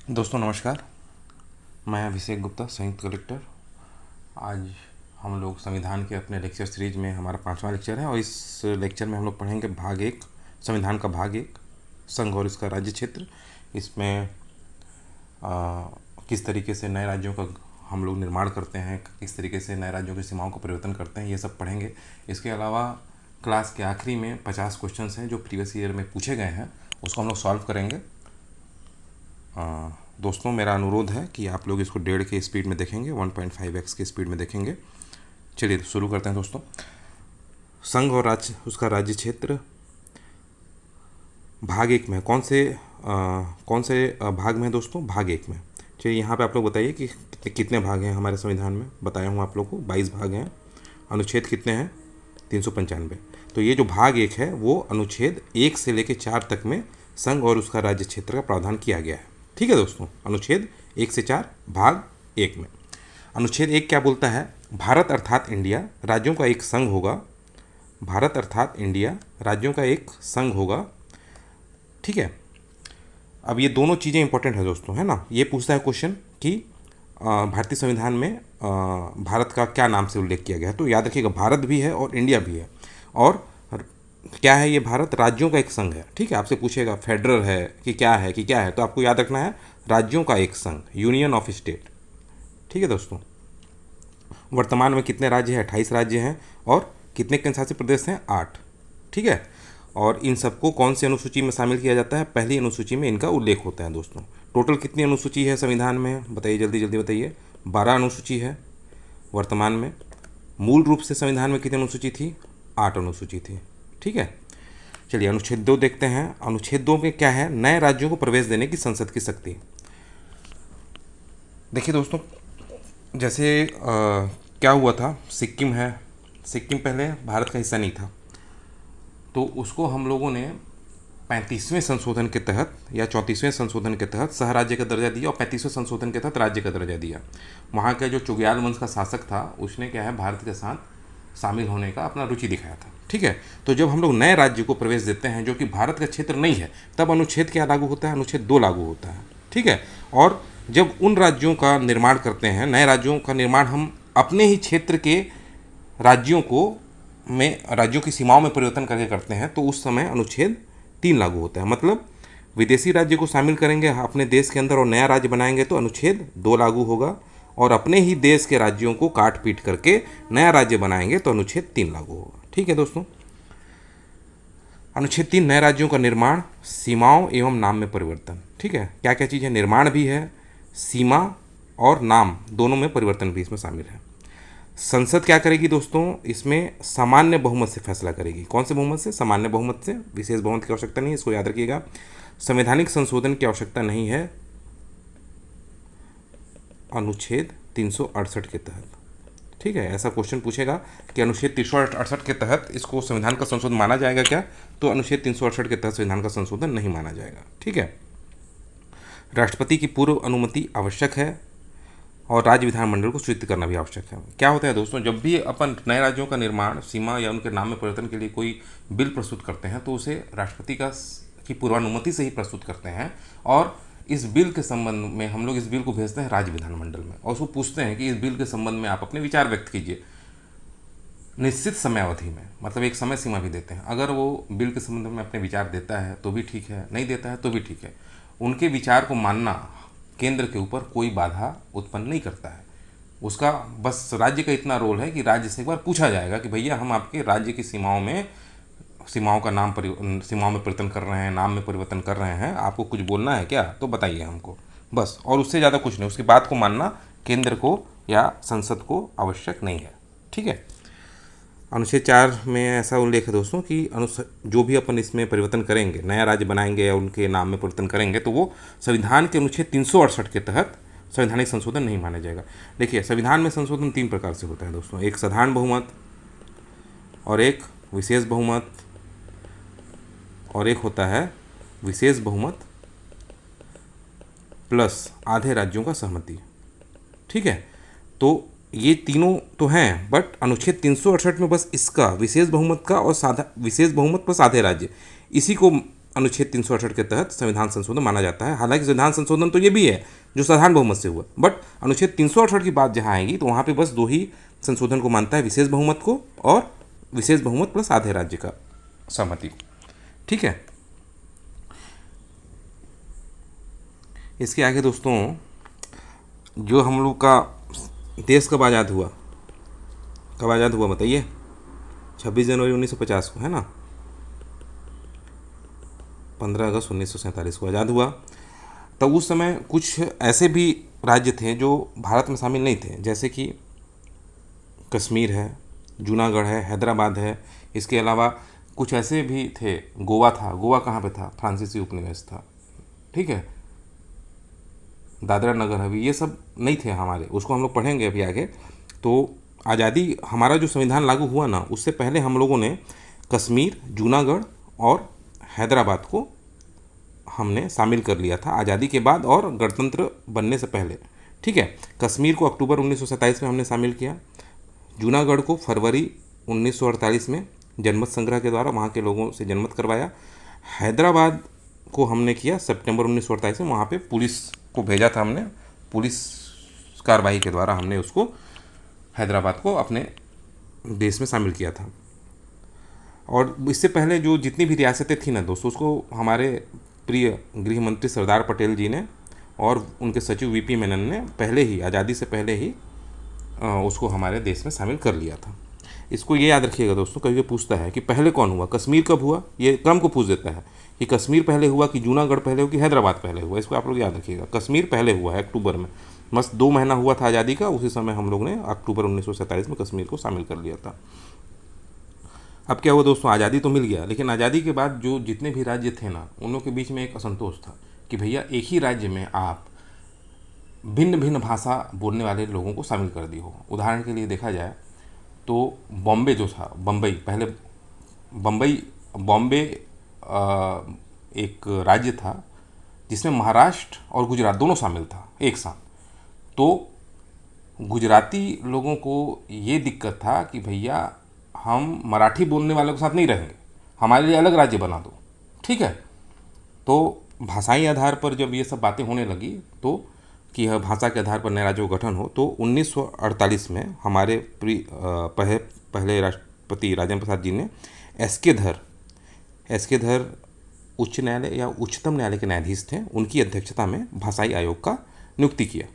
दोस्तों नमस्कार। मैं अभिषेक गुप्ता, संयुक्त कलेक्टर। आज हम लोग संविधान के अपने लेक्चर सीरीज में हमारा 5वां लेक्चर है और इस लेक्चर में हम लोग पढ़ेंगे भाग 1, संविधान का भाग 1, संघ और इसका राज्य क्षेत्र। इसमें किस तरीके से नए राज्यों का हम लोग निर्माण करते हैं, किस तरीके से नए राज्यों की सीमाओं का परिवर्तन करते हैं, ये सब पढ़ेंगे। इसके अलावा क्लास के आखिरी में 50 क्वेश्चन हैं जो प्रीवियस ईयर में पूछे गए हैं, उसको हम लोग सॉल्व करेंगे। दोस्तों मेरा अनुरोध है कि आप लोग इसको 1.5 के स्पीड में देखेंगे, 1.5x के स्पीड में देखेंगे। चलिए शुरू करते हैं दोस्तों। संघ और उसका राज्य क्षेत्र भाग 1 में कौन से भाग में है दोस्तों? भाग 1 में। चलिए यहाँ पे आप लोग बताइए कि कितने भाग हैं हमारे संविधान में। बताया हूँ आप लोग को 22 भाग हैं। अनुच्छेद कितने हैं? 395। तो ये जो भाग 1 है वो अनुच्छेद 1 से लेकर 4 तक में संघ और उसका राज्य क्षेत्र का प्रावधान किया गया है। ठीक है दोस्तों, अनुच्छेद 1 से 4 भाग 1 में। अनुच्छेद 1 क्या बोलता है? भारत अर्थात इंडिया राज्यों का एक संघ होगा। भारत अर्थात इंडिया राज्यों का एक संघ होगा। ठीक है। अब ये दोनों चीज़ें इंपॉर्टेंट है दोस्तों, है ना। ये पूछता है क्वेश्चन कि भारतीय संविधान में भारत का क्या नाम से उल्लेख किया गया है। तो याद रखिएगा, भारत भी है और इंडिया भी है। और क्या है ये? भारत राज्यों का एक संघ है। ठीक है, आपसे पूछेगा फेडरल है कि क्या है कि क्या है, तो आपको याद रखना है राज्यों का एक संघ, यूनियन ऑफ स्टेट। ठीक है दोस्तों। वर्तमान में कितने राज्य हैं? 28 राज्य हैं। और कितने केंद्रशासित प्रदेश हैं? 8। ठीक है। और इन सबको कौन सी अनुसूची में शामिल किया जाता है? पहली अनुसूची में इनका उल्लेख होता है दोस्तों। टोटल कितनी अनुसूची है संविधान में? बताइए, जल्दी जल्दी बताइए। 12 अनुसूची है वर्तमान में। मूल रूप से संविधान में कितनी अनुसूची थी? 8 अनुसूची थी। ठीक है। चलिए अनुच्छेद 2 देखते हैं। अनुच्छेद 2 में क्या है? नए राज्यों को प्रवेश देने की संसद की शक्ति। देखिए दोस्तों, जैसे क्या हुआ था, सिक्किम है, सिक्किम पहले भारत का हिस्सा नहीं था, तो उसको हम लोगों ने 35वें संशोधन के तहत या 34वें संशोधन के तहत सह राज्य का दर्जा दिया और 35वें संशोधन के तहत राज्य का दर्जा दिया। वहाँ का जो चुगयाल वंश का शासक था उसने क्या है, भारत के साथ शामिल होने का अपना रुचि दिखाया था। ठीक है। तो जब हम लोग नए राज्य को प्रवेश देते हैं जो कि भारत का क्षेत्र नहीं है, तब अनुच्छेद क्या लागू होता है? अनुच्छेद 2 लागू होता है। ठीक है। और जब उन राज्यों का निर्माण करते हैं, नए राज्यों का निर्माण हम अपने ही क्षेत्र के राज्यों को राज्यों की सीमाओं में परिवर्तन करके करते हैं, तो उस समय अनुच्छेद 3 लागू होता है। मतलब विदेशी राज्य को शामिल करेंगे अपने देश के अंदर और नया राज्य बनाएंगे तो अनुच्छेद 2 लागू होगा, और अपने ही देश के राज्यों को काट पीट करके नया राज्य बनाएंगे तो अनुच्छेद 3 लागू होगा। ठीक है दोस्तों। अनुच्छेद 3 नए राज्यों का निर्माण, सीमाओं एवं नाम में परिवर्तन। ठीक है। क्या क्या चीज़ है? निर्माण भी है, सीमा और नाम दोनों में परिवर्तन भी इसमें शामिल है। संसद क्या करेगी दोस्तों? इसमें सामान्य बहुमत से फैसला करेगी। कौन से बहुमत से? सामान्य बहुमत से। विशेष बहुमत की आवश्यकता नहीं है, इसको याद रखिएगा। संवैधानिक संशोधन की आवश्यकता नहीं है अनुच्छेद 368 के तहत। ठीक है। ऐसा क्वेश्चन पूछेगा कि अनुच्छेद 368 के तहत इसको संविधान का संशोधन माना जाएगा क्या? तो अनुच्छेद 368 के तहत संविधान का संशोधन नहीं माना जाएगा। ठीक है। राष्ट्रपति की पूर्व अनुमति आवश्यक है और राज्य विधानमंडल को स्वीकृत करना भी आवश्यक है। क्या होता है दोस्तों, जब भी अपन नए राज्यों का निर्माण, सीमा या उनके नाम में परिवर्तन के लिए कोई बिल प्रस्तुत करते हैं तो उसे राष्ट्रपति की पूर्वानुमति से ही प्रस्तुत करते हैं। और इस बिल के संबंध में हम लोग इस बिल को भेजते हैं राज्य विधानमंडल में और उसको पूछते हैं कि इस बिल के संबंध में आप अपने विचार व्यक्त कीजिए निश्चित समय अवधि में। मतलब एक समय सीमा भी देते हैं। अगर वो बिल के संबंध में अपने विचार देता है तो भी ठीक है, नहीं देता है तो भी ठीक है। उनके विचार को मानना केंद्र के ऊपर कोई बाधा उत्पन्न नहीं करता है। उसका बस राज्य का इतना रोल है कि राज्य से एक बार पूछा जाएगा कि भैया हम आपके राज्य की सीमाओं में परिवर्तन कर रहे हैं, नाम में परिवर्तन कर रहे हैं, आपको कुछ बोलना है क्या? तो बताइए हमको, बस। और उससे ज़्यादा कुछ नहीं। उसकी बात को मानना केंद्र को या संसद को आवश्यक नहीं है। ठीक है। अनुच्छेद 4 में ऐसा उल्लेख है दोस्तों कि जो भी अपन इसमें परिवर्तन करेंगे, नया राज्य बनाएंगे या उनके नाम में परिवर्तन करेंगे, तो वो संविधान के अनुच्छेद 368 के तहत संवैधानिक संशोधन नहीं माना जाएगा। देखिए, संविधान में संशोधन 3 प्रकार से होता है दोस्तों। एक साधारण बहुमत, और एक विशेष बहुमत, और एक होता है विशेष बहुमत प्लस आधे राज्यों का सहमति। ठीक है। तो ये तीनों तो हैं, बट अनुच्छेद 368 में बस इसका विशेष बहुमत का और विशेष बहुमत प्लस आधे राज्य, इसी को अनुच्छेद 368 के तहत संविधान संशोधन माना जाता है। हालांकि संविधान संशोधन तो ये भी है जो साधारण बहुमत से हुआ, बट अनुच्छेद 368 की बात जहाँ आएगी तो वहाँ पे बस दो ही संशोधन को मानता है, विशेष बहुमत को और विशेष बहुमत प्लस आधे राज्य का सहमति। ठीक है, इसके आगे दोस्तों जो हम लोग का देश कब आज़ाद हुआ, कब आज़ाद हुआ बताइए? 26 जनवरी 1950 को, है ना। 15 अगस्त 1947 को आज़ाद हुआ। तब उस समय कुछ ऐसे भी राज्य थे जो भारत में शामिल नहीं थे, जैसे कि कश्मीर है, जूनागढ़ है, हैदराबाद है। इसके अलावा कुछ ऐसे भी थे, गोवा था। गोवा कहाँ पे था? फ्रांसीसी उपनिवेश था। ठीक है, दादरा नगर हवेली, ये सब नहीं थे हमारे, उसको हम लोग पढ़ेंगे अभी आगे। तो आज़ादी, हमारा जो संविधान लागू हुआ ना, उससे पहले हम लोगों ने कश्मीर, जूनागढ़ और हैदराबाद को हमने शामिल कर लिया था आज़ादी के बाद और गणतंत्र बनने से पहले। ठीक है, कश्मीर को अक्टूबर 1927 में हमने शामिल किया, जूनागढ़ को फरवरी 1948 में जनमत संग्रह के द्वारा वहाँ के लोगों से जनमत करवाया, हैदराबाद को हमने किया सितंबर 1948 में, वहाँ पे पुलिस को भेजा था हमने, पुलिस कार्रवाई के द्वारा हमने उसको हैदराबाद को अपने देश में शामिल किया था। और इससे पहले जो जितनी भी रियासतें थी ना दोस्तों, उसको हमारे प्रिय गृह मंत्री सरदार पटेल जी ने और उनके सचिव वीपी मेनन ने पहले ही, आज़ादी से पहले ही उसको हमारे देश में शामिल कर लिया था। इसको ये याद रखिएगा दोस्तों, कभी भी पूछता है कि पहले कौन हुआ, कश्मीर कब हुआ, ये क्रम को पूछ देता है कि कश्मीर पहले हुआ कि जूनागढ़ पहले हुआ कि हैदराबाद पहले हुआ। इसको आप लोग याद रखिएगा, कश्मीर पहले हुआ है अक्टूबर में, बस 2 महीना हुआ था आज़ादी का, उसी समय हम लोग ने अक्टूबर 1947 में कश्मीर को शामिल कर लिया था। अब क्या हुआ दोस्तों, आज़ादी तो मिल गया, लेकिन आज़ादी के बाद जो जितने भी राज्य थे ना, उन लोगों के बीच में एक असंतोष था कि भैया एक ही राज्य में आप भिन्न भिन्न भाषा बोलने वाले लोगों को शामिल कर दी हो। उदाहरण के लिए देखा जाए तो बॉम्बे जो था, बम्बई पहले, बॉम्बे एक राज्य था जिसमें महाराष्ट्र और गुजरात दोनों शामिल था एक साथ। तो गुजराती लोगों को ये दिक्कत था कि भैया हम मराठी बोलने वालों के साथ नहीं रहेंगे, हमारे लिए अलग राज्य बना दो। ठीक है, तो भाषाई आधार पर जब ये सब बातें होने लगी तो कि यह भाषा के आधार पर नए राज्यों का गठन हो, तो 1948 में हमारे पहले राष्ट्रपति राजेंद्र प्रसाद जी ने एस के धर उच्च न्यायालय या उच्चतम न्यायालय के न्यायाधीश थे, उनकी अध्यक्षता में भाषाई आयोग का नियुक्ति किया।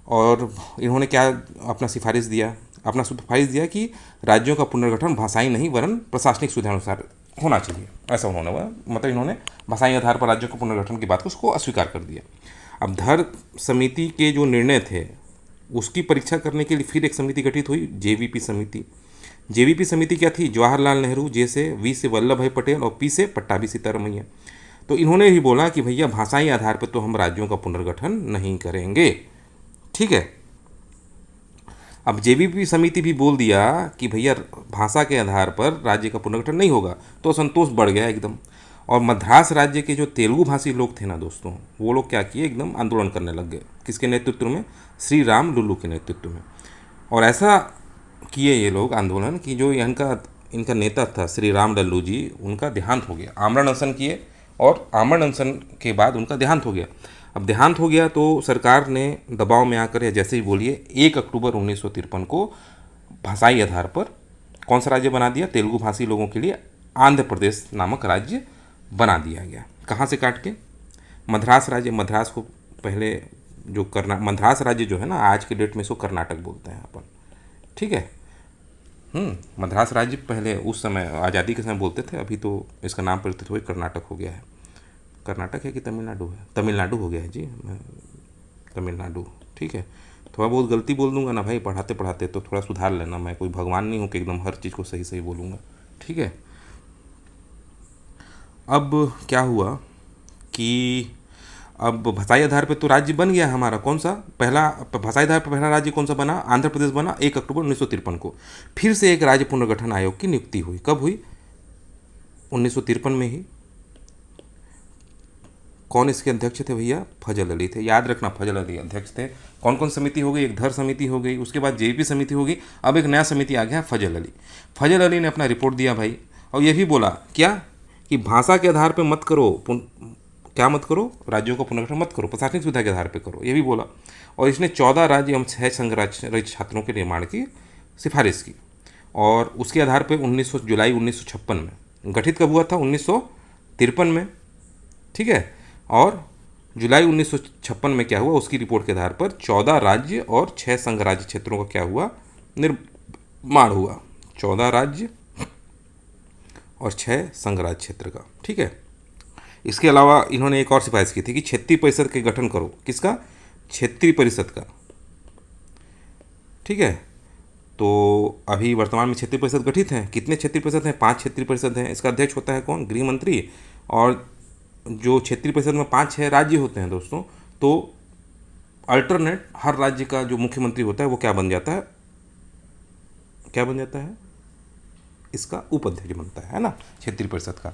और इन्होंने क्या अपना सिफारिश दिया कि राज्यों का पुनर्गठन भाषाई नहीं वरन प्रशासनिक सुविधानुसार होना चाहिए, ऐसा उन्होंने मतलब इन्होंने भाषाई आधार पर राज्यों के पुनर्गठन की बात को उसको अस्वीकार कर दिया। अब धर समिति के जो निर्णय थे उसकी परीक्षा करने के लिए फिर एक समिति गठित हुई, जेवीपी समिति। जेवीपी समिति क्या थी? जवाहरलाल नेहरू, जे से, वी से वल्लभ भाई पटेल और पी से पट्टाभी सीतारमैया। तो इन्होंने भी बोला कि भैया भाषाई आधार पर तो हम राज्यों का पुनर्गठन नहीं करेंगे। ठीक है, अब जेवीपी समिति भी बोल दिया कि भैया भाषा के आधार पर राज्य का पुनर्गठन नहीं होगा, तो संतोष बढ़ गया एकदम। और मद्रास राज्य के जो तेलुगु भाषी लोग थे ना दोस्तों, वो लोग क्या किए, एकदम आंदोलन करने लग गए। किसके नेतृत्व में? श्री राम लुल्लू के नेतृत्व में। और ऐसा किए ये लोग आंदोलन कि जो इनका नेता था श्री राम लल्लू जी, उनका देहांत हो गया। आमरण अनशन किए और आमरण अनशन के बाद उनका देहांत हो गया। अब देहांत हो गया तो सरकार ने दबाव में आकर, या जैसे ही बोलिए, 1 अक्टूबर 1953 को भाषाई आधार पर कौन सा राज्य बना दिया? तेलुगु भाषी लोगों के लिए आंध्र प्रदेश नामक राज्य बना दिया गया। कहाँ से काट के? मद्रास राज्य। मद्रास को पहले जो मद्रास राज्य जो है ना, आज के डेट में इसको कर्नाटक बोलते हैं अपन। ठीक है, मद्रास राज्य पहले उस समय आज़ादी के समय बोलते थे, अभी तो इसका नाम परिवर्तित हुआ कर्नाटक हो गया है। कर्नाटक है कि तमिलनाडु है? तमिलनाडु हो गया है जी, तमिलनाडु। ठीक है, थोड़ा बहुत गलती बोल दूंगा ना भाई, पढ़ाते पढ़ाते, तो थोड़ा सुधार लेना। मैं कोई भगवान नहीं हूँ कि एकदम हर चीज़ को सही सही बोलूँगा। ठीक है, अब क्या हुआ कि अब भाषाई आधार पे तो राज्य बन गया हमारा। कौन सा? पहला भाषाई आधार पर पहला राज्य कौन सा बना? आंध्र प्रदेश बना 1 अक्टूबर 1953 को। फिर से एक राज्य पुनर्गठन आयोग की नियुक्ति हुई। कब हुई? 1953 में ही। कौन इसके अध्यक्ष थे भैया? फजल अली थे। याद रखना, फजल अली अध्यक्ष थे। कौन कौन समिति हो गई? एक धर समिति हो गई, उसके बाद जेवीपी समिति हो गई, अब एक नया समिति आ गया फजल अली। फजल अली ने अपना रिपोर्ट दिया भाई, और ये भी बोला क्या कि भाषा के आधार पे मत करो, क्या मत करो, राज्यों का पुनर्गठन मत करो, प्रशासनिक सुविधा के आधार पे करो, ये भी बोला। और इसने 14 राज्य एवं 6 संघ राज्य छात्रों के निर्माण की सिफारिश की। और उसके आधार पे 19 जुलाई 1956 में गठित कब हुआ था, 1953 में, ठीक है। और जुलाई 1956 में क्या हुआ, उसकी रिपोर्ट के आधार पर 14 राज्य और 6 संघ राज्य क्षेत्रों का क्या हुआ, निर्माण हुआ। 14 राज्य और 6 संघ राज्य क्षेत्र का, ठीक है। इसके अलावा इन्होंने एक और सिफारिश की थी कि क्षेत्रीय परिषद के गठन करो। किसका, क्षेत्रीय परिषद का, ठीक है। तो अभी वर्तमान में क्षेत्रीय परिषद गठित हैं। कितने क्षेत्रीय परिषद हैं, 5 क्षेत्रीय परिषद हैं। इसका अध्यक्ष होता है कौन, गृह मंत्री। और जो क्षेत्रीय परिषद में 5-6 राज्य होते हैं दोस्तों, तो अल्टरनेट हर राज्य का जो मुख्यमंत्री होता है वो क्या बन जाता है, क्या बन जाता है, इसका उपाध्यक्ष बनता है ना, क्षेत्रीय परिषद का।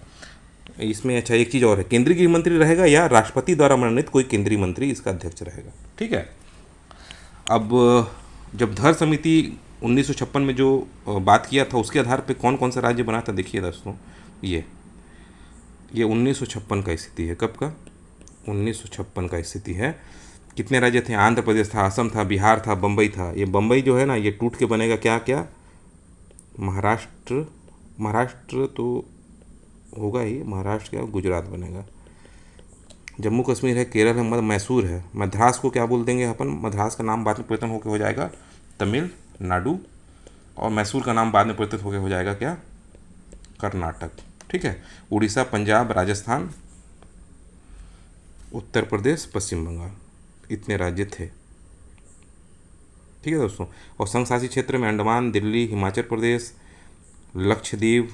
इसमें अच्छा एक चीज़ और है, केंद्रीय गृह मंत्री रहेगा या राष्ट्रपति द्वारा मनोनीत कोई केंद्रीय मंत्री इसका अध्यक्ष रहेगा, ठीक है। अब जब धर समिति 1956 में जो बात किया था उसके आधार पे कौन कौन सा राज्य बना था, देखिए दोस्तों, ये 1956 का स्थिति है। कब का, 1956 का स्थिति है। कितने राज्य थे, आंध्र प्रदेश था, असम था, बिहार था, बम्बई था। ये बम्बई जो है ना, ये टूट के बनेगा क्या क्या, महाराष्ट्र। महाराष्ट्र तो होगा ही, महाराष्ट्र क्या, गुजरात बनेगा। जम्मू कश्मीर है, केरल है, मैसूर है। मद्रास को क्या बोल देंगे अपन, मद्रास का नाम बाद में परिवर्तन होकर हो जाएगा तमिलनाडु, और मैसूर का नाम बाद में परिवर्तित होकर हो जाएगा क्या, कर्नाटक, ठीक है। उड़ीसा, पंजाब, राजस्थान, उत्तर प्रदेश, पश्चिम बंगाल, इतने राज्य थे, ठीक है दोस्तों। और संघ शासित क्षेत्र में अंडमान, दिल्ली, हिमाचल प्रदेश, लक्षद्वीप,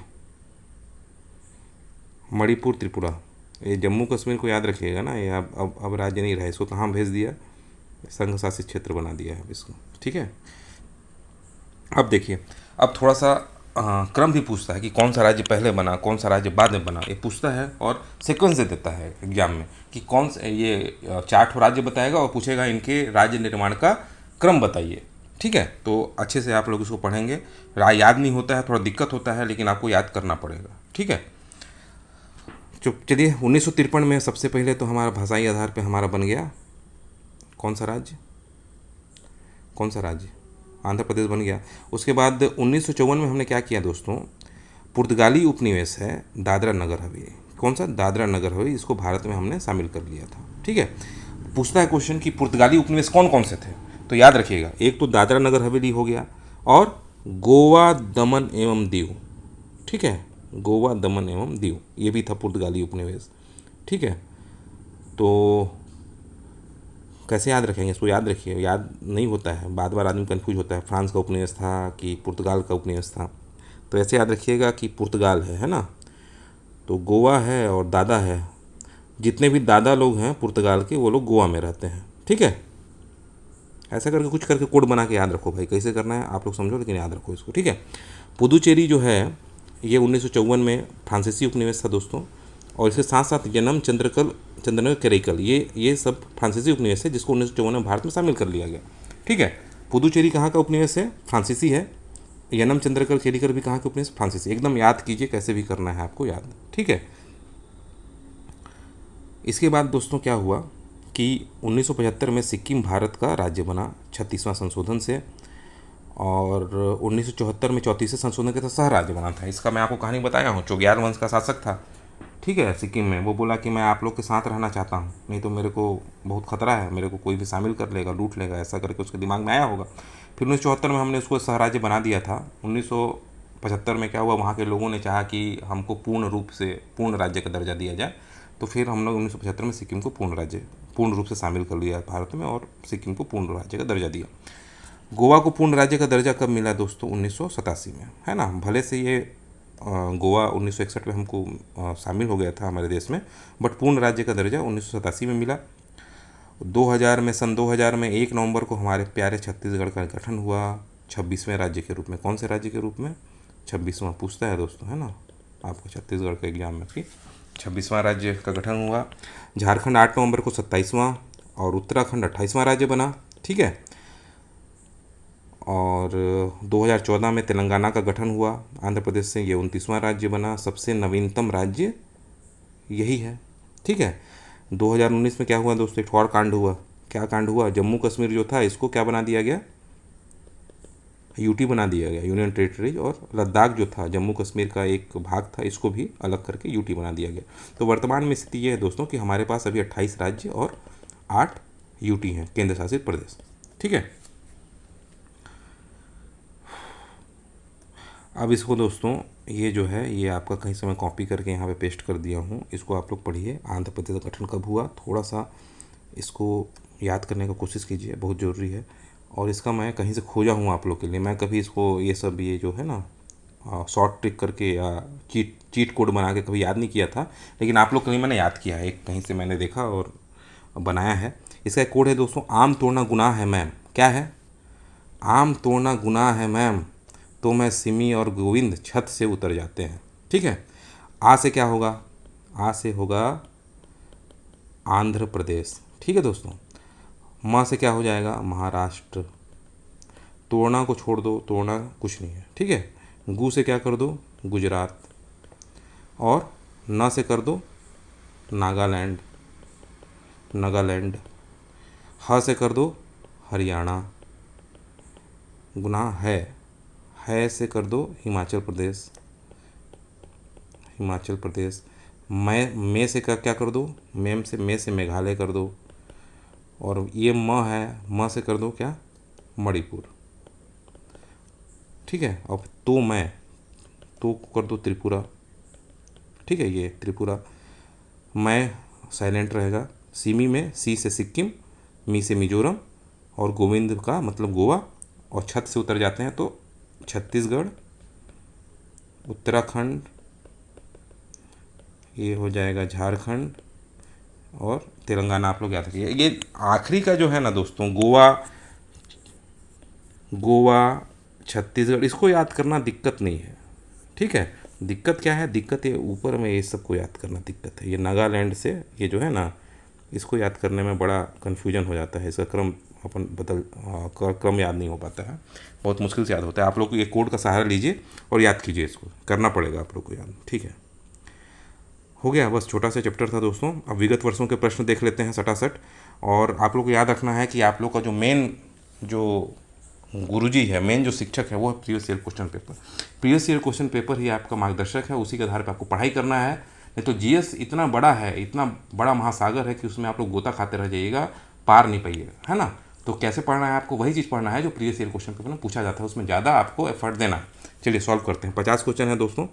मणिपुर, त्रिपुरा। ये जम्मू कश्मीर को याद रखिएगा ना, ये अब राज्य नहीं रहा, इसको कहाँ भेज दिया, संघ शासित क्षेत्र बना दिया है इसको, ठीक है। अब देखिए, अब थोड़ा सा क्रम भी पूछता है कि कौन सा राज्य पहले बना, कौन सा राज्य बाद में बना, ये पूछता है। और सीक्वेंस दे देता है एग्जाम में कि कौन से, ये 4 राज्य बताएगा और पूछेगा इनके राज्य निर्माण का क्रम बताइए, ठीक है। तो अच्छे से आप लोग इसको पढ़ेंगे। याद नहीं होता है, थोड़ा दिक्कत होता है, लेकिन आपको याद करना पड़ेगा, ठीक है। चलिए 1953 में सबसे पहले तो हमारा भाषाई आधार पे हमारा बन गया कौन सा राज्य, कौन सा राज्य, आंध्र प्रदेश बन गया। उसके बाद 1954 में हमने क्या किया दोस्तों, पुर्तगाली उपनिवेश है दादरा नगर हवेली, कौन सा, दादरा नगर हवेली, इसको भारत में हमने शामिल कर लिया था, ठीक है। पूछता है क्वेश्चन कि पुर्तगाली उपनिवेश कौन कौन से थे, तो याद रखिएगा, एक तो दादरा नगर हवेली हो गया, और गोवा, दमन एवं दीव, ठीक है, गोवा, दमन एवं दीव, ये भी था पुर्तगाली उपनिवेश, ठीक है। तो कैसे याद रखेंगे इसको, याद रखिए, याद नहीं होता है, बार बार आदमी कंफ्यूज होता है, फ्रांस का उपनिवेश था कि पुर्तगाल का उपनिवेश था। तो ऐसे याद रखिएगा कि पुर्तगाल है ना। तो गोवा है और दादा है, जितने भी दादा लोग हैं पुर्तगाल के वो लोग गोवा में रहते हैं, ठीक है। ऐसा करके कुछ करके कोड बना के याद रखो भाई, कैसे करना है आप लोग समझो, लेकिन याद रखो इसको, ठीक है। पुदुचेरी जो है ये 1954 में फ्रांसीसी उपनिवेश था दोस्तों। और इसके साथ साथ यनम चंद्रनगर करैकल, ये सब फ्रांसीसी उपनिवेश है जिसको 1954 में भारत में शामिल कर लिया गया, ठीक है। पुदुचेरी कहाँ का उपनिवेश है, फ्रांसीसी है। यनम चंद्रकर केरिकर भी कहाँ के उपनिवेश, फ्रांसीसी। एकदम याद कीजिए, कैसे भी करना है आपको याद, ठीक है। इसके बाद दोस्तों क्या हुआ कि 1975 में सिक्किम भारत का राज्य बना 36वां संशोधन से। और 1974 में 34वें संशोधन के तहत सह राज्य बना था। इसका मैं आपको कहानी बताया हूँ, चोग्याल वंश का शासक था, ठीक है, सिक्किम में। वो बोला कि मैं आप लोग के साथ रहना चाहता हूँ, नहीं तो मेरे को बहुत खतरा है, मेरे को कोई भी शामिल कर लेगा, लूट लेगा, ऐसा करके उसके दिमाग में आया होगा। फिर 1974 में हमने उसको सह राज्य बना दिया था। 1975 में क्या हुआ, वहाँ के लोगों ने चाहा कि हमको पूर्ण राज्य का दर्जा दिया जाए। तो फिर हम लोग 1975 में सिक्किम को पूर्ण रूप से शामिल कर लिया भारत में, और सिक्किम को पूर्ण राज्य का दर्जा दिया। गोवा को पूर्ण राज्य का दर्जा कब मिला दोस्तों, 1987 में, है ना। भले से ये गोवा 1961 में हमको शामिल हो गया था हमारे देश में, बट पूर्ण राज्य का दर्जा 1987 में मिला। 2000 में, सन 2000 में 1 नवंबर को हमारे प्यारे छत्तीसगढ़ का गठन हुआ 26वें राज्य के रूप में। कौन से राज्य के रूप में, 26वां पूछता है दोस्तों, है ना, आपको छत्तीसगढ़ के एग्जाम में कि 26वां राज्य का गठन हुआ। झारखंड 8 नवंबर को 27वां, और उत्तराखंड 28वां राज्य बना, ठीक है। और 2014 में तेलंगाना का गठन हुआ आंध्र प्रदेश से, ये 29वां राज्य बना। सबसे नवीनतम राज्य यही है। ठीक है, 2019 में क्या हुआ दोस्तों, एक और कांड हुआ। क्या कांड हुआ, जम्मू कश्मीर जो था इसको क्या बना दिया गया, यूटी बना दिया गया, यूनियन टेरिटरीज। और लद्दाख जो था जम्मू कश्मीर का एक भाग था, इसको भी अलग करके यूटी बना दिया गया। तो वर्तमान में स्थिति ये है दोस्तों कि हमारे पास अभी 28 राज्य और 8 यूटी हैं, केंद्र शासित प्रदेश। ठीक है, अब इसको दोस्तों ये जो है ये आपका कहीं से मैं कॉपी करके यहाँ पे पेस्ट कर दिया हूँ, इसको आप लोग पढ़िए। आंध्र प्रदेश का गठन कब हुआ, थोड़ा सा इसको याद करने का कोशिश कीजिए, बहुत ज़रूरी है। और इसका मैं कहीं से खोजा हूँ आप लोग के लिए, मैं कभी इसको ये सब ये जो है ना शॉर्ट ट्रिक करके या चीट कोड बना के कभी याद नहीं किया था, लेकिन आप लोग के लिए मैंने याद किया है, एक कहीं से मैंने देखा और बनाया है। इसका एक कोड है दोस्तों, आम तोड़ना गुनाह है मैम। क्या है, आम तोड़ना गुनाह है मैम, तो मैं सिमी और गोविंद छत से उतर जाते हैं। ठीक है, आ से क्या होगा, आ से होगा आंध्र प्रदेश। ठीक है दोस्तों, माँ से क्या हो जाएगा, महाराष्ट्र। तोड़ना को छोड़ दो, तोड़ना कुछ नहीं है। ठीक है, गु से क्या कर दो, गुजरात। और न से कर दो नागालैंड, नागालैंड। ह से कर दो हरियाणा, गुनाह है से कर दो हिमाचल प्रदेश, हिमाचल प्रदेश। मैं से क्या कर दो, मे से मेघालय कर दो। और ये म है, म से कर दो क्या, मणिपुर। ठीक है, अब तो कर दो त्रिपुरा। ठीक है, ये त्रिपुरा। मैं साइलेंट रहेगा। सिमी में सी से सिक्किम, मी से मिजोरम, और गोविंद का मतलब गोवा। और छत से उतर जाते हैं तो छत्तीसगढ़, उत्तराखंड, ये हो जाएगा झारखंड, और तेलंगाना आप लोग याद रखिए। ये आखिरी का जो है ना दोस्तों, गोवा छत्तीसगढ़, इसको याद करना दिक्कत नहीं है। ठीक है, दिक्कत क्या है, दिक्कत ये ऊपर में ये सबको याद करना दिक्कत है। ये नागालैंड से ये जो है ना, इसको याद करने में बड़ा कन्फ्यूजन हो जाता है, इसका क्रम अपन क्रम याद नहीं हो पाता है, बहुत मुश्किल से याद होता है। आप लोग ये कोड का सहारा लीजिए और याद कीजिए, इसको करना पड़ेगा आप लोग को याद। ठीक है, हो गया, बस छोटा सा चैप्टर था दोस्तों। अब विगत वर्षों के प्रश्न देख लेते हैं सटासट। और आप लोग को याद रखना है कि आप लोग का जो मेन जो गुरुजी है, मेन जो शिक्षक है, वो है previous year question paper. Previous year question paper ही आपका मार्गदर्शक है, उसी के आधार पर आपको पढ़ाई करना है। नहीं तो जीएस इतना बड़ा है, इतना बड़ा महासागर है कि उसमें आप लोग गोता खाते रह जाइएगा, पार नहीं पाइएगा, है ना। तो कैसे पढ़ना है, आपको वही चीज़ पढ़ना है जो प्रीवियस ईयर क्वेश्चन पेपर में पूछा जाता है, उसमें ज़्यादा आपको एफर्ट देना है। चलिए सॉल्व करते हैं। 50 क्वेश्चन है दोस्तों।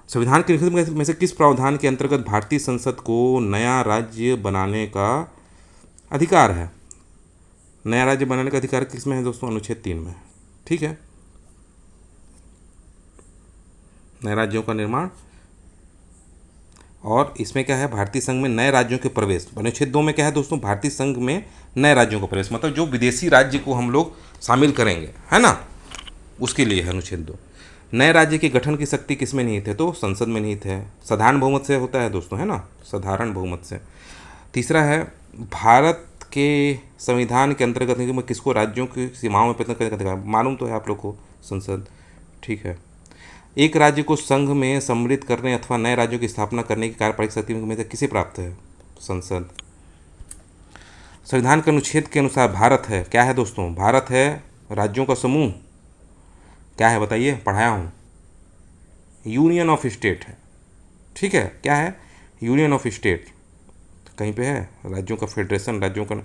संविधान के लिखित में से किस प्रावधान के अंतर्गत भारतीय संसद को नया राज्य बनाने का अधिकार है। नया राज्य बनाने का अधिकार किस में है दोस्तों, अनुच्छेद 3 में। ठीक है, नए राज्यों का निर्माण। और इसमें क्या है, भारतीय संघ में नए राज्यों के प्रवेश। अनुच्छेद 2 में क्या है दोस्तों, भारतीय संघ में नए राज्यों का प्रवेश, मतलब जो विदेशी राज्य को हम लोग शामिल करेंगे, है ना, उसके लिए है अनुच्छेद 2। नए राज्य के गठन की शक्ति किस में निहित है, तो संसद में निहित है। साधारण बहुमत से होता है दोस्तों, है ना, साधारण बहुमत से। तीसरा है, भारत के संविधान के अंतर्गत किसको राज्यों की सीमाओं में प्रयत्न करने का अधिकार, मालूम तो है आप लोग को, संसद। ठीक है, एक राज्य को संघ में सम्मिलित करने अथवा नए राज्यों की स्थापना करने की कार्यपालिक शक्ति में से किसे प्राप्त है, संसद। संविधान के अनुच्छेद के अनुसार भारत है, क्या है दोस्तों, भारत है राज्यों का समूह। क्या है बताइए, पढ़ाया हूँ, यूनियन ऑफ स्टेट है। ठीक है, क्या है, यूनियन ऑफ स्टेट। कहीं पे है राज्यों का फेडरेशन, राज्यों का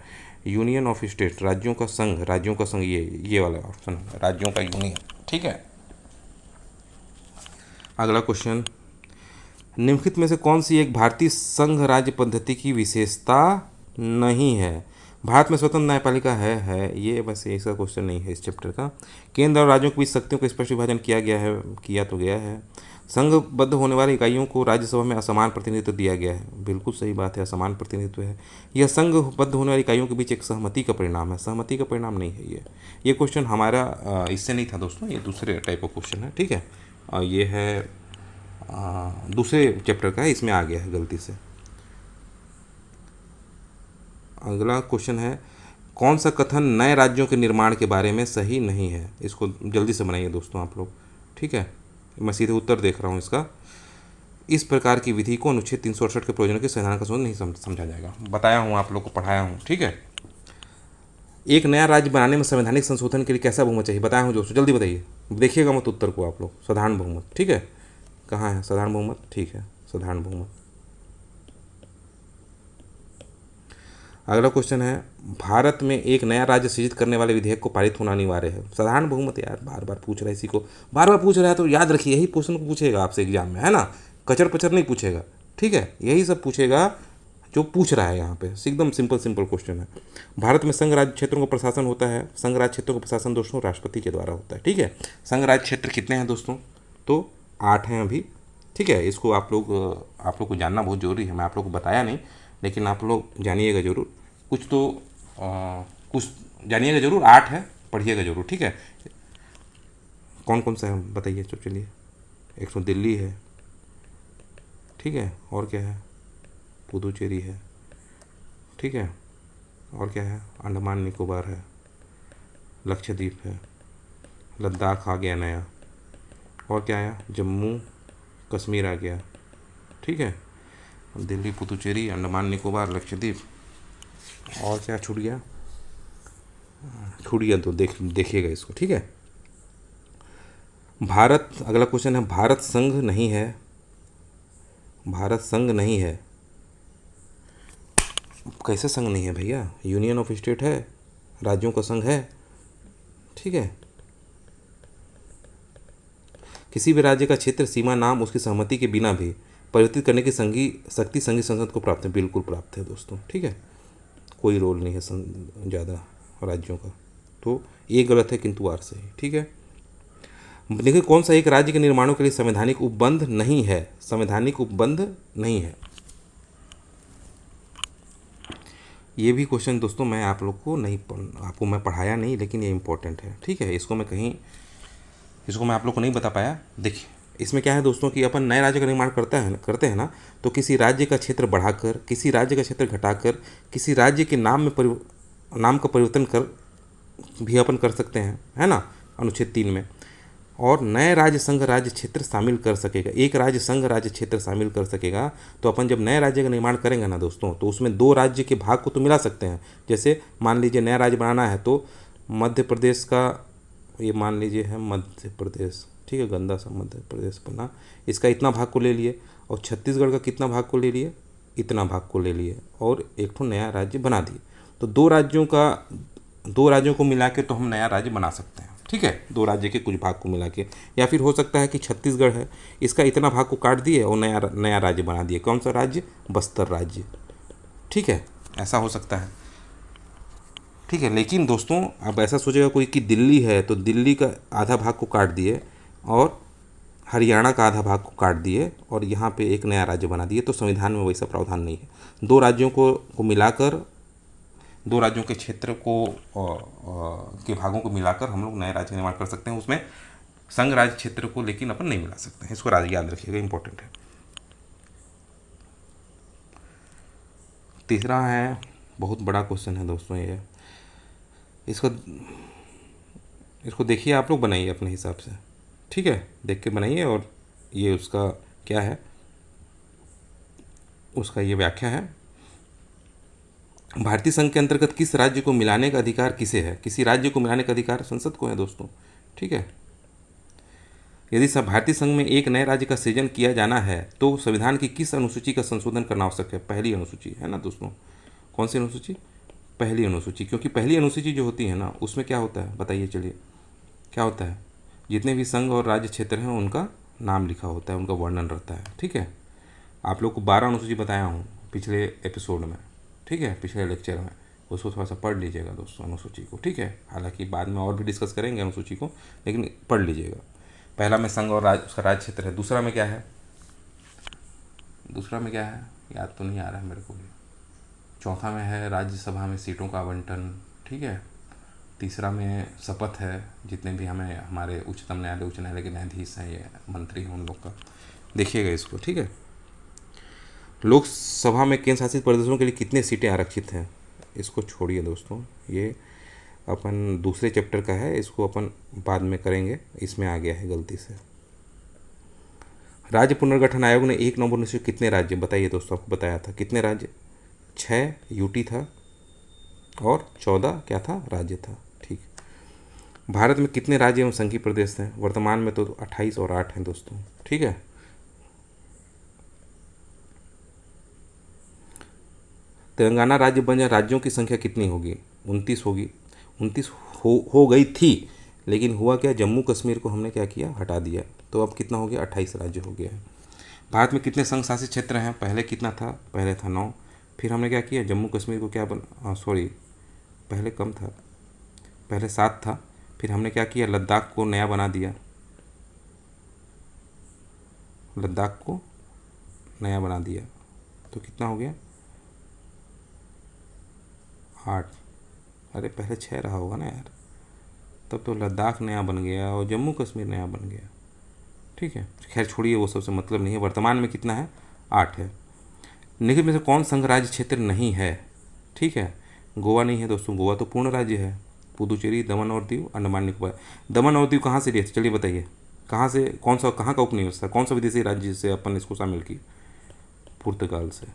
यूनियन ऑफ स्टेट, राज्यों का संघ, राज्यों का संघ, ये वाला ऑप्शन, राज्यों का यूनियन। ठीक है, अगला क्वेश्चन, निम्नलिखित में से कौन सी एक भारतीय संघ राज्य पद्धति की विशेषता नहीं है। भारत में स्वतंत्र न्यायपालिका है, ये बस इसका क्वेश्चन नहीं है इस चैप्टर का। केंद्र और राज्यों के बीच शक्तियों का स्पष्ट विभाजन किया गया है, किया तो गया है। संघबद्ध होने वाली इकाइयों को राज्यसभा में असमान प्रतिनिधित्व दिया गया है, बिल्कुल सही बात है, असमान प्रतिनिधित्व है। यह संघबद्ध होने वाली इकाइयों के बीच एक सहमति का परिणाम है, सहमति का परिणाम नहीं है ये क्वेश्चन हमारा इससे नहीं था दोस्तों, ये दूसरे टाइप ऑफ क्वेश्चन है। ठीक है, ये है दूसरे चैप्टर का है, इसमें आ गया है गलती से। अगला क्वेश्चन है, कौन सा कथन नए राज्यों के निर्माण के बारे में सही नहीं है। इसको जल्दी से बनाइए दोस्तों आप लोग। ठीक है, मैं सीधे उत्तर देख रहा हूँ इसका। इस प्रकार की विधि को अनुच्छेद 368 के प्रयोजनों के संविधान का संशोधन नहीं समझा जाएगा। बताया हूँ, आप लोग को पढ़ाया हूँ, ठीक है। एक नया राज्य बनाने में संवैधानिक संशोधन के लिए कैसा बहुमत चाहिए, बताया हूँ दोस्तों, जल्दी बताइए, देखिएगा मत उत्तर को आप लोग। साधारण बहुमत, ठीक है। कहाँ है साधारण बहुमत, ठीक है, साधारण बहुमत। अगला क्वेश्चन है, भारत में एक नया राज्य सृजित करने वाले विधेयक को पारित होना अनिवार्य है। साधारण बहुमत यार, बार बार पूछ रहा है, इसी को बार बार पूछ रहा है, तो याद रखिए यही क्वेश्चन को पूछेगा आपसे एग्जाम में, है ना। कचर पचर नहीं पूछेगा, ठीक है, यही सब पूछेगा जो पूछ रहा है यहाँ पे, एकदम सिंपल सिंपल क्वेश्चन है। भारत में संघ राज्य क्षेत्रों का प्रशासन होता है। संघ राज्य क्षेत्रों का प्रशासन दोस्तों राष्ट्रपति के द्वारा होता है, ठीक है। संघ राज्य क्षेत्र कितने हैं दोस्तों, तो 8 हैं अभी, ठीक है। इसको आप लोग को जानना बहुत जरूरी है, मैं आप लोग को बताया नहीं, लेकिन आप लोग जानिएगा जरूर, कुछ तो कुछ जानिएगा जरूर। 8 है, पढ़िएगा जरूर, ठीक है। कौन कौन सा है बताइए, तो चलिए। एक तो दिल्ली है, ठीक है, और क्या है, पुदुचेरी है, ठीक है, और क्या है, अंडमान निकोबार है, लक्षद्वीप है, लद्दाख आ गया नया, और क्या आया, जम्मू कश्मीर आ गया, ठीक है। दिल्ली, पुदुचेरी, अंडमान निकोबार, लक्षद्वीप, और क्या छूट गया, तो देखिएगा इसको, ठीक है। भारत, अगला क्वेश्चन है, भारत संघ नहीं है। भारत संघ नहीं है, कैसे संघ नहीं है भैया, यूनियन ऑफ स्टेट है, राज्यों का संघ है, ठीक है। किसी भी राज्य का क्षेत्र सीमा नाम उसकी सहमति के बिना भी परिवर्तित करने की शक्ति संघीय संसद को प्राप्त है, बिल्कुल प्राप्त है दोस्तों, ठीक है। कोई रोल नहीं है ज़्यादा राज्यों का, तो ये गलत है किंतु आर सही, ठीक है। लेकिन कौन सा एक राज्य के निर्माणों के लिए संवैधानिक उपबंध नहीं है, संवैधानिक उपबंध नहीं है। ये भी क्वेश्चन दोस्तों मैं आप लोग को आपको मैं पढ़ाया नहीं, लेकिन ये इंपॉर्टेंट है, ठीक है। इसको मैं आप लोग को नहीं बता पाया। देखिए इसमें क्या है दोस्तों कि अपन नए राज्य का निर्माण करते हैं ना, तो किसी राज्य का क्षेत्र बढ़ाकर, किसी राज्य का क्षेत्र घटाकर, किसी राज्य के नाम का परिवर्तन कर भी अपन कर सकते हैं, है ना, अनुच्छेद 3 में। और नए राज्य संघ राज्य क्षेत्र शामिल कर सकेगा, एक राज्य संघ राज्य क्षेत्र शामिल कर सकेगा। तो अपन जब नए राज्य का निर्माण करेंगे ना दोस्तों, तो उसमें 2 राज्य के भाग को तो मिला सकते हैं। जैसे मान लीजिए नया राज्य बनाना है, तो मध्य प्रदेश का, ये मान लीजिए है मध्य प्रदेश, ठीक है, गंदा सा मध्य प्रदेश बना, इसका इतना भाग को ले लिए, और छत्तीसगढ़ का कितना भाग को ले लिए, इतना भाग को ले लिए, और एक तो नया राज्य बना दिए। तो 2 राज्यों को मिला के तो हम नया राज्य बना सकते हैं, ठीक है, 2 राज्य के कुछ भाग को मिला के। या फिर हो सकता है कि छत्तीसगढ़ है, इसका इतना भाग को काट दिए और नया राज्य बना दिए। कौन सा राज्य, बस्तर राज्य, ठीक है, ऐसा हो सकता है, ठीक है। लेकिन दोस्तों अब ऐसा सोचेगा कोई कि दिल्ली है, तो दिल्ली का आधा भाग को काट दिए और हरियाणा का आधा भाग को काट दिए और यहाँ पे एक नया राज्य बना दिए, तो संविधान में वैसा प्रावधान नहीं है। 2 राज्यों को मिलाकर, 2 राज्यों के क्षेत्र के भागों को मिलाकर हम लोग नए राज्य निर्माण कर सकते हैं। उसमें संघ राज्य क्षेत्र को लेकिन अपन नहीं मिला सकते हैं, इसको याद रखिएगा, इंपॉर्टेंट है। तीसरा है, बहुत बड़ा क्वेश्चन है दोस्तों ये, इसको देखिए, आप लोग बनाइए अपने हिसाब से, ठीक है, देख के बनाइए। और ये उसका क्या है, उसका ये व्याख्या है, भारतीय संघ के अंतर्गत किस राज्य को मिलाने का अधिकार किसे है। किसी राज्य को मिलाने का अधिकार संसद को है दोस्तों, ठीक है। यदि भारतीय संघ में एक नए राज्य का सृजन किया जाना है, तो संविधान की किस अनुसूची का संशोधन करना आवश्यक है, पहली अनुसूची, है ना दोस्तों। कौन सी अनुसूची, पहली अनुसूची, क्योंकि पहली अनुसूची जो होती है ना, उसमें क्या होता है बताइए, चलिए क्या होता है, जितने भी संघ और राज्य क्षेत्र हैं उनका नाम लिखा होता है, उनका वर्णन रहता है, ठीक है। आप लोग को 12 अनुसूची बताया हूँ पिछले एपिसोड में, ठीक है, पिछले लेक्चर में, उसको थोड़ा सा पढ़ लीजिएगा दोस्तों अनुसूची को, ठीक है। हालांकि बाद में और भी डिस्कस करेंगे अनुसूची को, लेकिन पढ़ लीजिएगा। पहला में संघ और उसका राज्य क्षेत्र है। दूसरा में क्या है, याद तो नहीं आ रहा है मेरे को भी। चौथा में है राज्यसभा में सीटों का आवंटन, ठीक है। तीसरा में शपथ है, जितने भी हमारे उच्चतम न्यायालय, उच्च न्यायालय के न्यायाधीश हैं, ये मंत्री हैं, उन लोग का देखिएगा इसको, ठीक है। लोकसभा में केंद्र शासित प्रदेशों के लिए कितनी सीटें आरक्षित हैं, इसको छोड़िए दोस्तों, ये अपन दूसरे चैप्टर का है, इसको अपन बाद में करेंगे, इसमें आ गया है गलती से। राज्य पुनर्गठन आयोग ने 1 नवंबर 1900 कितने राज्य, बताइए दोस्तों, आपको बताया था कितने राज्य, 6 यूटी था और 14 क्या था, राज्य था। ठीक। भारत में कितने राज्य एवं संघीय प्रदेश हैं, वर्तमान में तो 28 और 8 हैं दोस्तों। ठीक है। तेलंगाना राज्य बन जाए, राज्यों की संख्या कितनी होगी, 29 होगी। 29 हो गई थी, लेकिन हुआ क्या, जम्मू कश्मीर को हमने क्या किया, हटा दिया, तो अब कितना हो गया, 28 राज्य हो गया है। भारत में कितने संघ शासित क्षेत्र हैं, पहले कितना था, पहले था 9, फिर हमने क्या किया, जम्मू कश्मीर को क्या सॉरी, पहले कम था, पहले 7 था, फिर हमने क्या किया, लद्दाख को नया बना दिया, लद्दाख को नया बना दिया, तो कितना हो गया, 8। अरे पहले 6 रहा होगा ना यार, तब तो लद्दाख नया बन गया और जम्मू कश्मीर नया बन गया। ठीक है, खैर छोड़िए, वो सबसे मतलब नहीं है। वर्तमान में कितना है, 8 है। निम्न में से कौन संघ राज्य क्षेत्र नहीं है, ठीक है, गोवा नहीं है दोस्तों, गोवा तो पूर्ण राज्य है। पुदुचेरी, दमन और दीव, अंडमान निकोबार। दमन और दीव कहाँ से लिए थे, चलिए बताइए, कहाँ से, कौन सा, कहाँ का उपनिवेश था, कौन सा विदेशी राज्य से अपन इसको शामिल की, पुर्तगाल से।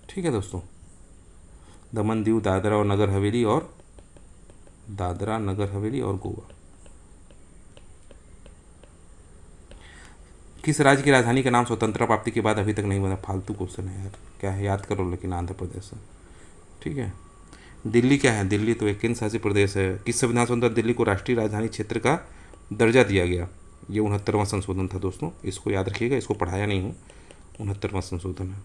ठीक है दोस्तों, दमन, दीव, दादरा और नगर हवेली, और दादरा नगर हवेली और गोवा। किस राज्य की राजधानी का नाम स्वतंत्रता प्राप्ति के बाद अभी तक नहीं बना, फालतू क्वेश्चन है यार, क्या है, याद करो, लेकिन आंध्र प्रदेश है। ठीक है। दिल्ली क्या है, दिल्ली तो एक केंद्र शासित प्रदेश है। किस संविधान संशोधन दिल्ली को राष्ट्रीय राजधानी क्षेत्र का दर्जा दिया गया, ये 69वां संशोधन था दोस्तों, इसको याद रखिएगा, इसको पढ़ाया नहीं हूँ, 69वां संशोधन है।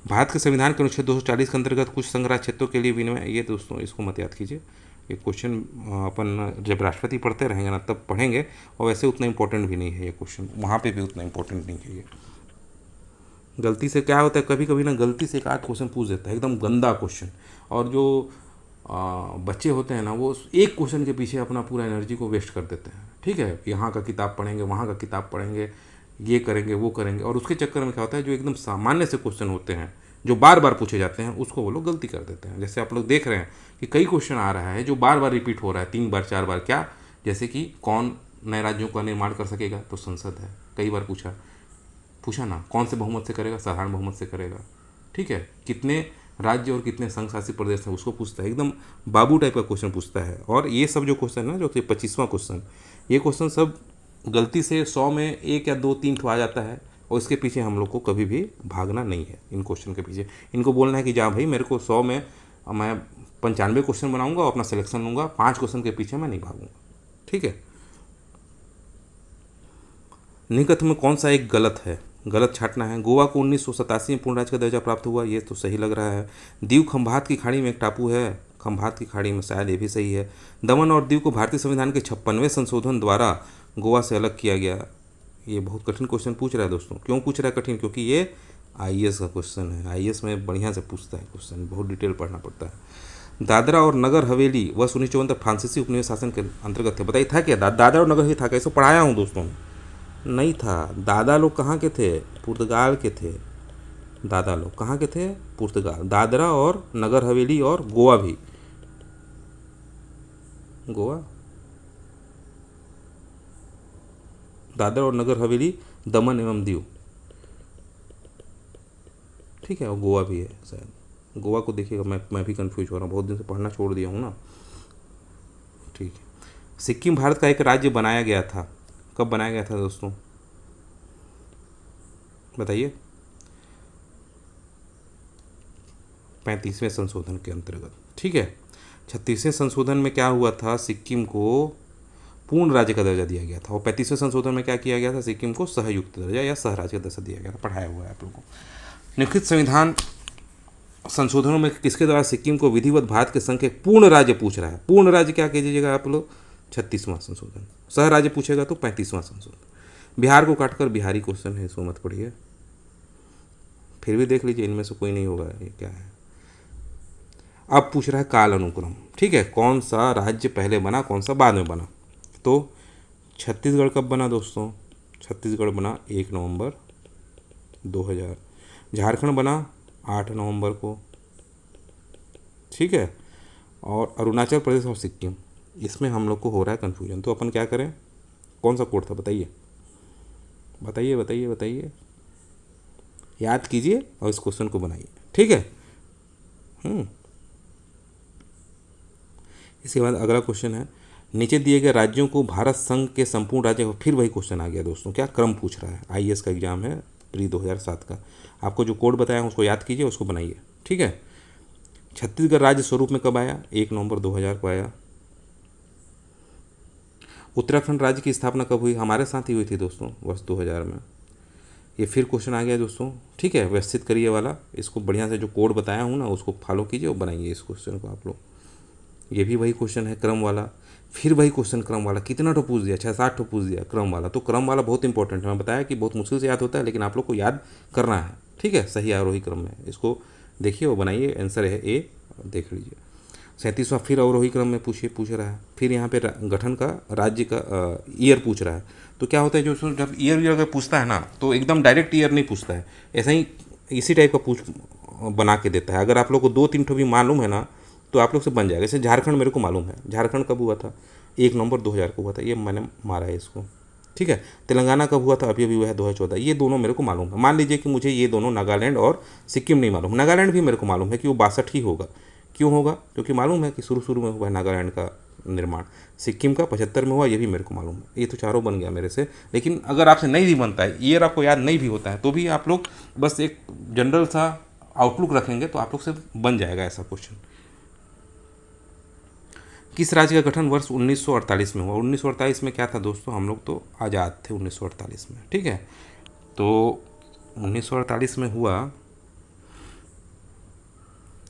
भारत के संविधान के अनुच्छेद 240 के अंतर्गत कुछ संघ राज्य क्षेत्रों के लिए विनिमय, ये दोस्तों इसको मत याद कीजिए, ये क्वेश्चन अपन जब राष्ट्रपति पढ़ते रहेंगे ना तब पढ़ेंगे, और वैसे उतना इंपॉर्टेंट भी नहीं है ये क्वेश्चन, वहाँ पे भी उतना इंपॉर्टेंट नहीं है ये। गलती से क्या होता है, कभी कभी ना गलती से एक आध क्वेश्चन पूछ देता है, एकदम गंदा क्वेश्चन, और जो बच्चे होते हैं ना वो एक क्वेश्चन के पीछे अपना पूरा एनर्जी को वेस्ट कर देते हैं। ठीक है, यहाँ का किताब पढ़ेंगे, वहाँ का किताब पढ़ेंगे, ये करेंगे, वो करेंगे, और उसके चक्कर में क्या होता है, जो एकदम सामान्य से क्वेश्चन होते हैं जो बार बार पूछे जाते हैं उसको वो लोग गलती कर देते हैं। जैसे आप लोग देख रहे हैं कि कई क्वेश्चन आ रहा है जो बार बार रिपीट हो रहा है, 3 बार 4 बार, क्या, जैसे कि कौन नए राज्यों का निर्माण कर सकेगा, तो संसद है, कई बार पूछा पूछा ना, कौन से बहुमत से करेगा, साधारण बहुमत से करेगा। ठीक है, कितने राज्य और कितने संघ शासित प्रदेश हैं उसको पूछता है, एकदम बाबू टाइप का क्वेश्चन पूछता है। और ये सब जो क्वेश्चन है ना, जो 25वां क्वेश्चन, ये क्वेश्चन सब गलती से 100 में 1 या 2 3 ठो आ जाता है, और इसके पीछे हम लोग को कभी भी भागना नहीं है। इन क्वेश्चन के पीछे इनको बोलना है कि जा भाई, मेरे को 100 में मैं 95 क्वेश्चन बनाऊंगा और अपना सिलेक्शन लूँगा, 5 क्वेश्चन के पीछे मैं नहीं भागूंगा। ठीक है। निकट में कौन सा एक गलत है, गलत छाटना है। गोवा को 1987 में पूर्ण राज्य का दर्जा प्राप्त हुआ, ये तो सही लग रहा है। दीव खंभात की खाड़ी में एक टापू है, खंभात की खाड़ी में, शायद ये भी सही है। दमन और दीव को भारतीय संविधान के 56वें संशोधन द्वारा गोवा से अलग किया गया, ये बहुत कठिन क्वेश्चन पूछ रहा है दोस्तों। क्यों पूछ रहा है कठिन, क्योंकि ये आईएएस का क्वेश्चन है, आईएएस में बढ़िया से पूछता है क्वेश्चन, बहुत डिटेल पढ़ना पड़ता है। दादरा और नगर हवेली वर्ष 1954 तक फ्रांसीसी उपनिवेश शासन के अंतर्गत थे, बताइए था क्या, दादरा और नगर हवेली था, कैसे पढ़ाया हूँ दोस्तों, नहीं था। दादा लोग कहाँ के थे, पुर्तगाल के थे, दादा लोग कहाँ के थे, पुर्तगाल। दादरा और नगर हवेली और गोवा भी, गोवा, दादरा और नगर हवेली, दमन एवं दीव, ठीक है, और गोवा भी है शायद। गोवा को देखिएगा, मैं भी कंफ्यूज हो रहा हूँ, बहुत दिन से पढ़ना छोड़ दिया हूँ ना। ठीक है। सिक्किम भारत का एक राज्य बनाया गया था, कब बनाया गया था दोस्तों, बताइए। 35वें संशोधन के अंतर्गत। ठीक है। 36वें संशोधन में क्या हुआ था, सिक्किम को पूर्ण राज्य का दर्जा दिया गया था, और 35वें संशोधन में क्या किया गया था, सिक्किम को सहयुक्त दर्जा या सह राज्य का दर्जा दिया गया था, पढ़ाया हुआ है आप लोगों को। निम्नलिखित संविधान संशोधनों में किसके द्वारा सिक्किम को विधिवत भारत के संघ के पूर्ण राज्य पूछ रहा है, पूर्ण राज्य क्या कीजिएगा आप लोग, 36वां संशोधन। सह राज्य पूछेगा तो 35वां संशोधन। बिहार को काटकर बिहारी क्वेश्चन है, इसको मत पढ़िए, फिर भी देख लीजिए, इनमें से कोई नहीं होगा, ये क्या है। अब पूछ रहा है काल अनुक्रम, ठीक है, कौन सा राज्य पहले बना, कौन सा बाद में बना। तो छत्तीसगढ़ कब बना दोस्तों, छत्तीसगढ़ बना 1 नवंबर 2000। झारखंड बना 8 नवंबर को, ठीक है, और अरुणाचल प्रदेश और सिक्किम, इसमें हम लोग को हो रहा है कन्फ्यूजन, तो अपन क्या करें, कौन सा कोड था बताइए। बताइए बताइए बताइए, याद कीजिए और इस क्वेश्चन को बनाइए, ठीक है। हम्म। इसके बाद अगला क्वेश्चन है, नीचे दिए गए राज्यों को भारत संघ के संपूर्ण राज्य, फिर वही क्वेश्चन आ गया दोस्तों, क्या क्रम पूछ रहा है, आईएएस का एग्जाम है प्री 2007 का। आपको जो कोड बताया उसको याद कीजिए, उसको बनाइए, ठीक है। छत्तीसगढ़ राज्य स्वरूप में कब आया, 1 नवंबर 2000 को आया। उत्तराखंड राज्य की स्थापना कब हुई, हमारे साथ ही हुई थी दोस्तों, वर्ष 2000 में। ये फिर क्वेश्चन आ गया दोस्तों, ठीक है। व्यवस्थित करिए वाला, इसको बढ़िया से जो कोड बताया हूँ ना उसको फॉलो कीजिए और बनाइए इस क्वेश्चन को आप लोग। ये भी वही क्वेश्चन है क्रम वाला, फिर वही क्वेश्चन क्रम वाला, कितना ठो पूछ दिया, 6-7 ठो पूछ दिया क्रम वाला। तो क्रम वाला बहुत इंपॉर्टेंट है, मैं बताया कि बहुत मुश्किल से याद होता है, लेकिन आप लोग को याद करना है, ठीक है, सही आरोही क्रम में। इसको देखिए और बनाइए, आंसर है ए, देख लीजिए। 37वां फिर अवरोही क्रम में पूछ रहा है। फिर यहाँ पे गठन का राज्य का ईयर पूछ रहा है। तो क्या होता है, जो जब ईयर अगर पूछता है ना तो एकदम डायरेक्ट ईयर नहीं पूछता है, ऐसा ही इसी टाइप का पूछ बना के देता है। अगर आप लोग को 2-3 ठो भी मालूम है ना तो आप लोग से बन जाएगा। जैसे झारखंड मेरे को मालूम है, झारखंड कब हुआ था, 1 नवंबर 2000 को हुआ था, ये मैंने मारा है इसको, ठीक है। तेलंगाना कब हुआ था, अभी अभी हुआ है 2014, ये दोनों मेरे को मालूम है। मान लीजिए कि मुझे ये दोनों नागालैंड और सिक्किम नहीं मालूम, नागालैंड भी मेरे को मालूम है कि वो 62 ही होगा। क्यों होगा, क्योंकि मालूम है कि शुरू शुरू में हुआ है नागालैंड का निर्माण। सिक्किम का 75 में हुआ, ये भी मेरे को मालूम है। ये तो चारों बन गया मेरे से। लेकिन अगर आपसे नहीं भी बनता है, ईयर आपको याद नहीं भी होता है, तो भी आप लोग बस एक जनरल सा आउटलुक रखेंगे तो आप लोग से बन जाएगा ऐसा क्वेश्चन। किस राज्य का गठन वर्ष 1948 में हुआ, 1948 में क्या था दोस्तों, हम लोग तो आज़ाद थे 1948 में, ठीक है। तो 1948 में हुआ,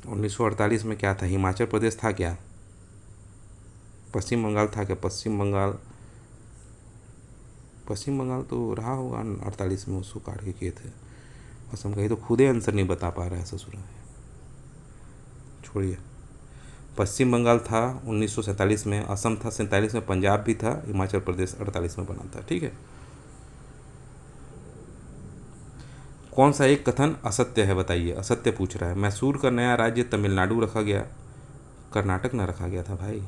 1948 में क्या था, हिमाचल प्रदेश था क्या, पश्चिम बंगाल था क्या, पश्चिम बंगाल तो रहा होगा 48 में, उसको काट के किए थे। असम का, ये तो खुद ही आंसर नहीं बता पा रहा है ससुरा, छोड़िए। पश्चिम बंगाल था 1947 में, असम था 47 में, पंजाब भी था, हिमाचल प्रदेश 48 में बना था, ठीक है। कौन सा एक कथन असत्य है बताइए, असत्य पूछ रहा है। मैसूर का नया राज्य तमिलनाडु रखा गया, कर्नाटक ना रखा गया था भाई,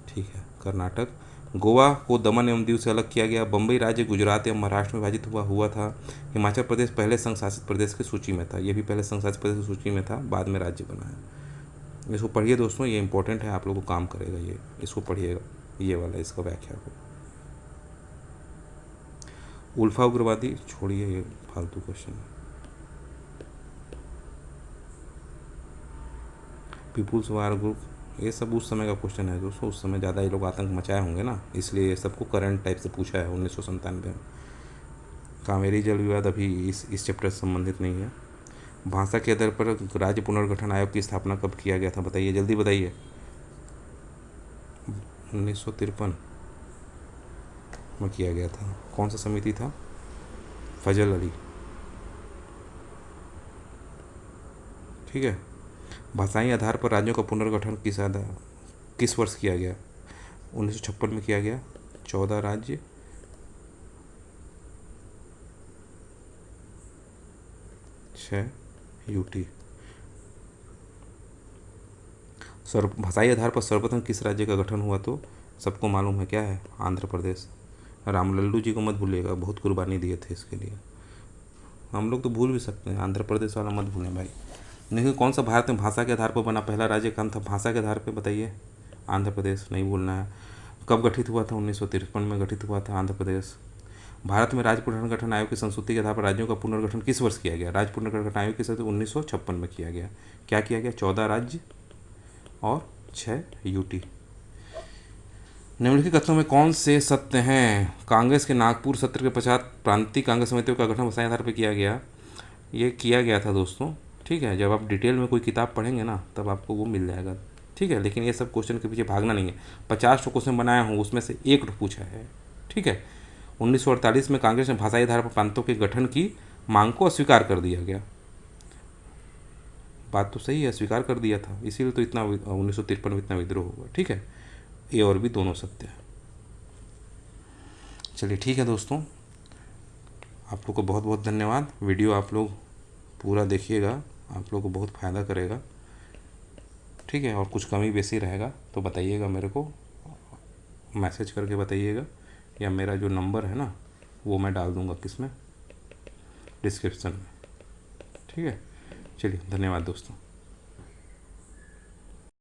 ठीक है, कर्नाटक। गोवा को दमन एवं दीव से अलग किया गया, बम्बई राज्य गुजरात एवं महाराष्ट्र में विभाजित हुआ था, हिमाचल प्रदेश पहले संघ शासित प्रदेश की सूची में था, ये भी पहले संघ शासित प्रदेश की सूची में था, बाद में राज्य बना है। इसको पढ़िए दोस्तों, ये इंपॉर्टेंट है, आप लोगों को काम करेगा ये, इसको पढ़िएगा, ये वाला इसका व्याख्या को। उल्फा उग्रवादी छोड़िए, ये फालतू क्वेश्चन है। पीपुल्स वार ग्रुप, ये सब उस समय का क्वेश्चन है दोस्तों, उस समय ज़्यादा ये लोग आतंक मचाए होंगे ना, इसलिए ये सबको करंट टाइप से पूछा है 1997 में। कावेरी जल विवाद अभी इस चैप्टर से संबंधित नहीं है। भाषा के आधार पर राज्य पुनर्गठन आयोग की स्थापना कब किया गया था बताइए, जल्दी बताइए। 1953 में किया गया था। कौन सा समिति था, फजल अली, ठीक है। भाषाई आधार पर राज्यों का पुनर्गठन किस वर्ष किया गया, 1956 में किया गया, 14 राज्य, 6 यूटी। भाषाई आधार पर सर्वप्रथम किस राज्य का गठन हुआ, तो सबको मालूम है क्या है, आंध्र प्रदेश। राम लल्लू जी को मत भूलिएगा, बहुत कुर्बानी दिए थे इसके लिए, हम लोग तो भूल भी सकते हैं, आंध्र प्रदेश वाला मत भूलें भाई। लेकिन कौन सा भारत में भाषा के आधार पर बना पहला राज्य कौन था, भाषा के आधार पर बताइए, आंध्र प्रदेश, नहीं भूलना है। कब गठित हुआ था, 1953 में गठित हुआ था आंध्र प्रदेश। भारत में राज्य पुनर्गठन आयोग की संस्तुति के आधार पर राज्यों का पुनर्गठन किस वर्ष किया गया, राज्य पुनर्गठन आयोग की संस्तुति 1956 में किया गया। क्या किया गया, 14 राज्य और 6 यूटी। निम्नलिखित कथनों में कौन से सत्य हैं, कांग्रेस के नागपुर सत्र के पश्चात प्रांतीय कांग्रेस समितियों का गठन भाषाई आधार पर किया गया, ये किया गया था दोस्तों, ठीक है। जब आप डिटेल में कोई किताब पढ़ेंगे ना तब आपको वो मिल जाएगा, ठीक है। लेकिन ये सब क्वेश्चन के पीछे भागना नहीं है, 50 क्वेश्चन बनाया हूँ उसमें से एक पूछा है, ठीक है। 1948 में कांग्रेस ने भाषाई आधार पर प्रांतों के गठन की मांग को अस्वीकार कर दिया गया, बात तो सही है, स्वीकार कर दिया था, इसीलिए तो इतना 1953 में इतना विद्रोह हुआ, ठीक है। ए और बी दोनों सत्य है। चलिए ठीक है दोस्तों, आप लोग को बहुत बहुत धन्यवाद। वीडियो आप लोग पूरा देखिएगा, आप लोग को बहुत फ़ायदा करेगा, ठीक है। और कुछ कमी बेसी रहेगा तो बताइएगा मेरे को, मैसेज करके बताइएगा, या मेरा जो नंबर है ना वो मैं डाल दूँगा किसमें, डिस्क्रिप्शन में। ठीक है, चलिए धन्यवाद दोस्तों।